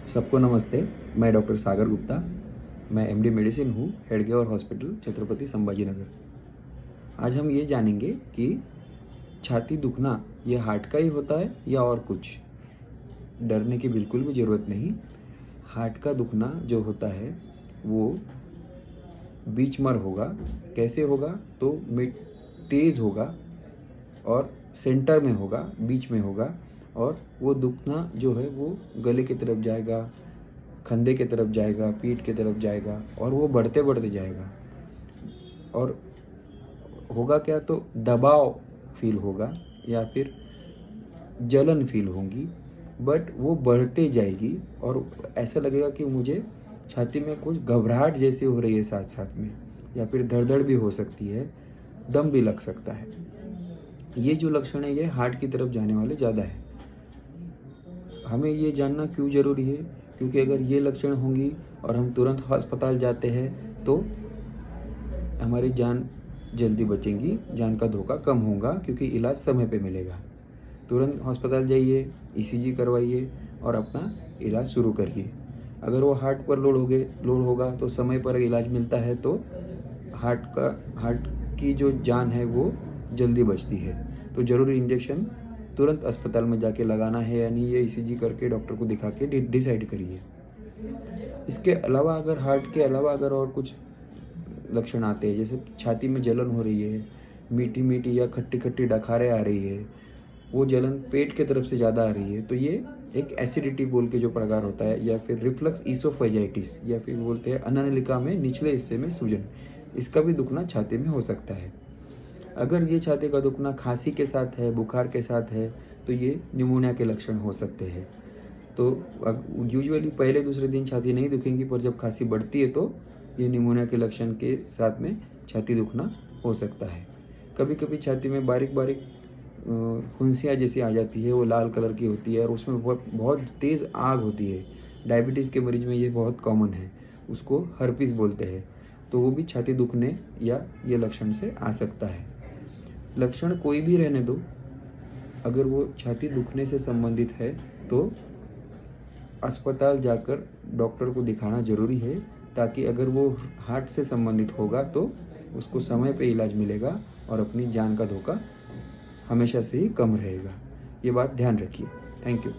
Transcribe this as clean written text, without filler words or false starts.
सबको नमस्ते। मैं डॉक्टर सागर गुप्ता। मैं एमडी मेडिसिन हूँ, हेडगेवर हॉस्पिटल, छत्रपति संभाजीनगर। आज हम ये जानेंगे कि छाती दुखना ये हार्ट का ही होता है या और कुछ। डरने की बिल्कुल भी ज़रूरत नहीं। हार्ट का दुखना जो होता है वो बीचमर होगा। कैसे होगा? तो तेज़ होगा और सेंटर में होगा, बीच में होगा, और वो दुखना जो है वो गले की तरफ जाएगा, कंधे की तरफ जाएगा, पीठ की तरफ जाएगा, और वो बढ़ते-बढ़ते जाएगा। और होगा क्या? तो दबाव फ़ील होगा या फिर जलन फ़ील होगी, बट वो बढ़ते जाएगी और ऐसा लगेगा कि मुझे छाती में कुछ घबराहट जैसी हो रही है साथ-साथ में, या फिर धड़-धड़ भी हो सकती है, दम भी लग सकता है। ये जो लक्षण है ये हार्ट की तरफ जाने वाले ज़्यादा है। हमें ये जानना क्यों ज़रूरी है? क्योंकि अगर ये लक्षण होंगी और हम तुरंत अस्पताल जाते हैं तो हमारी जान जल्दी बचेंगी, जान का धोखा कम होगा, क्योंकि इलाज समय पे मिलेगा। तुरंत अस्पताल जाइए, ईसीजी करवाइए और अपना इलाज शुरू करिए। अगर वो हार्ट पर लोड होगा तो समय पर इलाज मिलता है तो हार्ट की जो जान है वो जल्दी बचती है। तो ज़रूरी इंजेक्शन तुरंत अस्पताल में जाके लगाना है या नहीं, ये ईसीजी करके डॉक्टर को दिखा के डिसाइड करिए। इसके अलावा अगर हार्ट के अलावा अगर और कुछ लक्षण आते हैं, जैसे छाती में जलन हो रही है, मीठी-मीठी या खट्टी-खट्टी डकारें आ रही है, वो जलन पेट की तरफ से ज़्यादा आ रही है, तो ये एक एसिडिटी बोल के जो प्रकार होता है, या फिर रिफ्लक्स ईसोफेजाइटिस, या फिर बोलते हैं अन्ननलिका में निचले हिस्से में सूजन, इसका भी दुखना छाती में हो सकता है। अगर ये छाती का दुखना खांसी के साथ है, बुखार के साथ है, तो ये निमोनिया के लक्षण हो सकते हैं। तो यूजुअली पहले दूसरे दिन छाती नहीं दुखेंगी, पर जब खांसी बढ़ती है तो ये निमोनिया के लक्षण के साथ में छाती दुखना हो सकता है। कभी-कभी छाती में बारीक-बारीक फुंसियाँ जैसी आ जाती है, वो लाल कलर की होती है और उसमें बहुत बहुत तेज़ आग होती है। डायबिटीज़ के मरीज में ये बहुत कॉमन है, उसको हर्पीस बोलते हैं। तो वो भी छाती दुखने या ये लक्षण से आ सकता है। लक्षण कोई भी रहने दो, अगर वो छाती दुखने से संबंधित है तो अस्पताल जाकर डॉक्टर को दिखाना ज़रूरी है, ताकि अगर वो हार्ट से संबंधित होगा तो उसको समय पे इलाज मिलेगा और अपनी जान का धोखा हमेशा से ही कम रहेगा। ये बात ध्यान रखिए। Thank you.